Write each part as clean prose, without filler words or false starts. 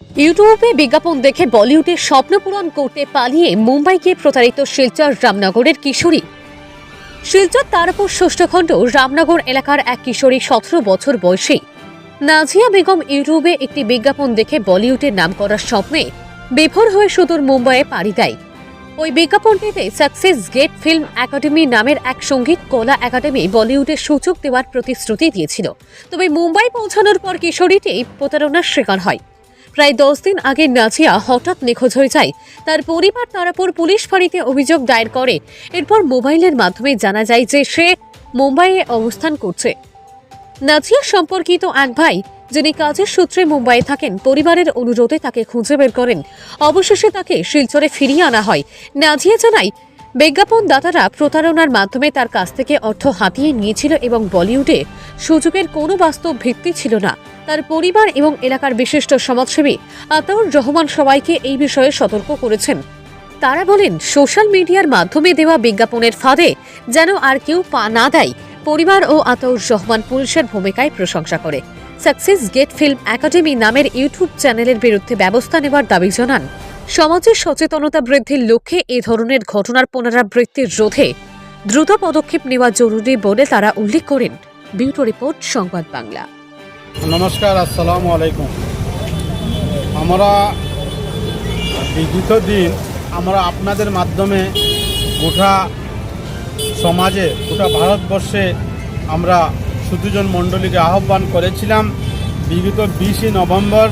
ইউটিউবে বিজ্ঞাপন দেখে বলিউডের স্বপ্ন পূরণ করতে পালিয়ে মুম্বাই গিয়ে প্রতারিত শিলচর রামনগরের কিশোরী। শিলচর তারাপুর ষষ্ঠ খণ্ড রামনগর এলাকার এক কিশোরী 17 বছর বয়সী নাজিয়া বেগম ইউটিউবে একটি বিজ্ঞাপন দেখে বলিউডের নাম করার স্বপ্নে বিভোর হয়ে সুদূর মুম্বাইয়ে পাড়ি দেয়। ওই বিজ্ঞাপনটিতে সাকসেস গেট ফিল্ম একাডেমি নামের এক সঙ্গীত কলা একাডেমি বলিউডের সুযোগ দেওয়ার প্রতিশ্রুতি দিয়েছিল। তবে মুম্বাই পৌঁছানোর পর কিশোরীটি প্রতারণার শিকার হয়। প্রায় 10 দিন আগে নাজিয়া হঠাৎ নিখোঁজ হয়ে যায়। তার পরিবার তারাপুর পুলিশ ফাঁড়িতে অভিযোগ দায়ের করে। এরপর মোবাইলের মাধ্যমে জানা যায় যে সে মুম্বাইয়ে অবস্থান করছে। নাজিয়া সম্পর্কিত এক ভাই, যিনি কাজের সূত্রে মুম্বাইয়ে থাকেন, পরিবারের অনুরোধে তাকে খুঁজে বের করেন। অবশেষে তাকে শিলচরে ফিরিয়ে আনা হয়। নাজিয়া জানায়, বিজ্ঞাপনদাতারা প্রতারণার মাধ্যমে তার কাছ থেকে অর্থ হাতিয়ে নিয়েছিল এবং বলিউডে সুযোগের কোনো বাস্তব ভিত্তি ছিল না। তার পরিবার এবং এলাকার বিশিষ্ট সমাজসেবী আতাউর রহমান সবাইকে এই বিষয়ে সতর্ক করেছেন। তারা বলেন, সোশ্যাল মিডিয়ার মাধ্যমে দেওয়া বিজ্ঞাপনের ফাঁদে যেন আর কেউ পা না দেয়। পরিবার ও আতাউর রহমান পুলিশের ভূমিকায় প্রশংসা করে সাকসেস গেট ফিল্ম একাডেমি নামের ইউটিউব চ্যানেলের বিরুদ্ধে ব্যবস্থা নেওয়ার দাবি জানান। সমাজের সচেতনতা বৃদ্ধির লক্ষ্যে এই ধরনের ঘটনার পুনরাবৃত্তির রোধে দ্রুত পদক্ষেপ নেওয়া জরুরি বলে তারা উল্লেখ করেন। ব্যুরো রিপোর্ট, সংবাদ বাংলা। নমস্কার, আসসালামু আলাইকুম। আমরা বিগত দিন আমরা আপনাদের মাধ্যমে গোটা সমাজে, গোটা ভারতবর্ষে আমরা সুধীজন মণ্ডলীকে আহ্বান করেছিলাম বিগত 20 নভেম্বর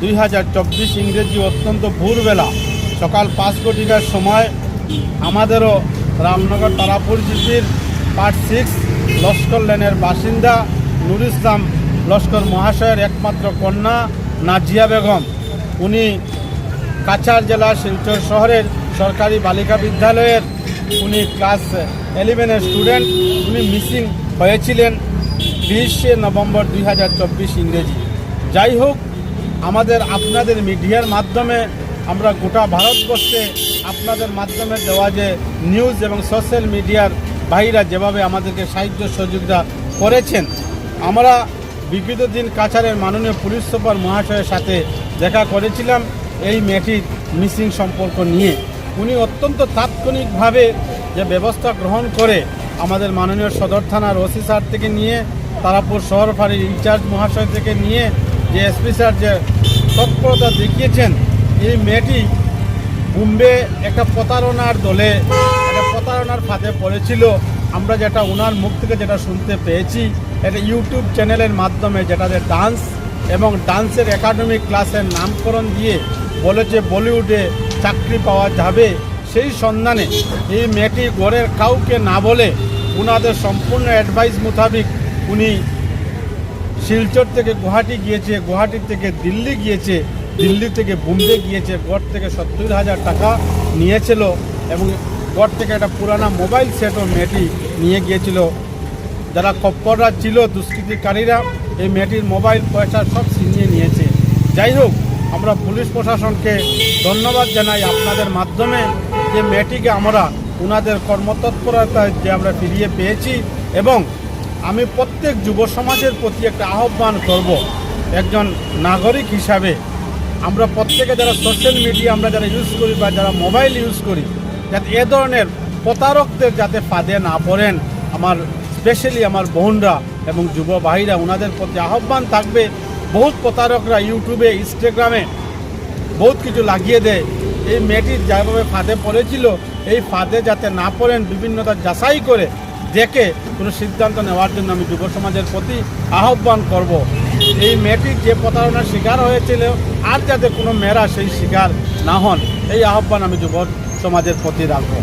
2024 ইংরেজি অত্যন্ত ভোরবেলা সকাল 5 ঘটিকার সময় আমাদেরও রামনগর তারাপুর জিপির পার্ট 6 লস্কর লেনের বাসিন্দা নুর ইসলাম লস্কর মহাশয়ের একমাত্র কন্যা নাজিয়া বেগম, উনি কাছাড় জেলার শিলচর শহরের সরকারি বালিকা বিদ্যালয়ের উনি ক্লাস 11-এর স্টুডেন্ট। উনি মিসিং হয়েছিলেন 20 নভেম্বর 2024 ইংরেজি। যাই হোক, আপনাদের মিডিয়ার মাধ্যমে আমরা গোটা ভারতবর্ষে আপনাদের মাধ্যমে দেওয়া যে নিউজ এবং সোশ্যাল মিডিয়ার ভাইরা যেভাবে আমাদেরকে সাহায্য সহযোগিতা করেছেন, আমরা বিগত দিন কাছাড়ের মাননীয় পুলিশ সুপার মহাশয়ের সাথে দেখা করেছিলাম এই মেয়েটির মিসিং সম্পর্ক নিয়ে। উনি অত্যন্ত তাৎক্ষণিকভাবে যে ব্যবস্থা গ্রহণ করে আমাদের মাননীয় সদর থানার ওসি স্যার থেকে নিয়ে, তারাপুর শহর ফাঁড়ির ইনচার্জ মহাশয় থেকে নিয়ে যে এসপি স্যার যে তৎপরতা দেখিয়েছেন, এই মেয়েটি বোম্বে একটা প্রতারণার দলে, একটা প্রতারণার ফাঁদে পড়েছিল। আমরা যেটা ওনার মুখ থেকে যেটা শুনতে পেয়েছি, এটা ইউটিউব চ্যানেলের মাধ্যমে যেটাতে ডান্স এবং ডান্সের একাডেমিক ক্লাসের নামকরণ দিয়ে বলেছে বলিউডে চাকরি পাওয়া যাবে। সেই সন্ধানে এই মেয়েটি ঘরের কাউকে না বলে ওনাদের সম্পূর্ণ অ্যাডভাইস মোতাবেক উনি শিলচর থেকে গুয়াহাটি গিয়েছে, গুয়াহাটি থেকে দিল্লি গিয়েছে, দিল্লি থেকে বোম্বে গিয়েছে। ঘর থেকে 70,000 টাকা নিয়েছিল এবং ঘর থেকে একটা পুরানা মোবাইল সেটও মেয়েটি নিয়ে গিয়েছিল। যারা কপ্পররা ছিল, দুষ্কৃতিকারীরা, এই মেয়েটির মোবাইল পয়সা সব ছিনিয়ে নিয়েছে। যাই হোক, আমরা পুলিশ প্রশাসনকে ধন্যবাদ জানাই আপনাদের মাধ্যমে যে মেয়েটিকে আমরা ওনাদের কর্মতৎপরতায় যে আমরা ফিরিয়ে পেয়েছি। এবং আমি প্রত্যেক যুব সমাজের প্রতি একটা আহ্বান করব, একজন নাগরিক হিসাবে আমরা প্রত্যেকে যারা সোশ্যাল মিডিয়া আমরা যারা ইউজ করি বা যারা মোবাইল ইউজ করি, যাতে এ ধরনের প্রতারকদের যাতে ফাঁদে না পড়েন। আমার স্পেশালি আমার বোনরা এবং যুব ভাইরা, ওনাদের প্রতি আহ্বান থাকবে, বহুত প্রতারকরা ইউটিউবে, ইনস্টাগ্রামে বহুত কিছু লাগিয়ে দেয়। এই মেয়েটি যেভাবে ফাঁদে পড়েছিল, এই ফাঁদে যাতে না পড়েন, বিভিন্নতা যাচাই করে দেখে কোনো সিদ্ধান্ত নেওয়ার জন্য আমি যুব সমাজের প্রতি আহ্বান করব। এই মেয়েটি যে প্রতারণার শিকার হয়েছিল, আর যাতে কোনো মেয়েরা সেই শিকার না হন, এই আহ্বান আমি যুব সমাজের প্রতি রাখব।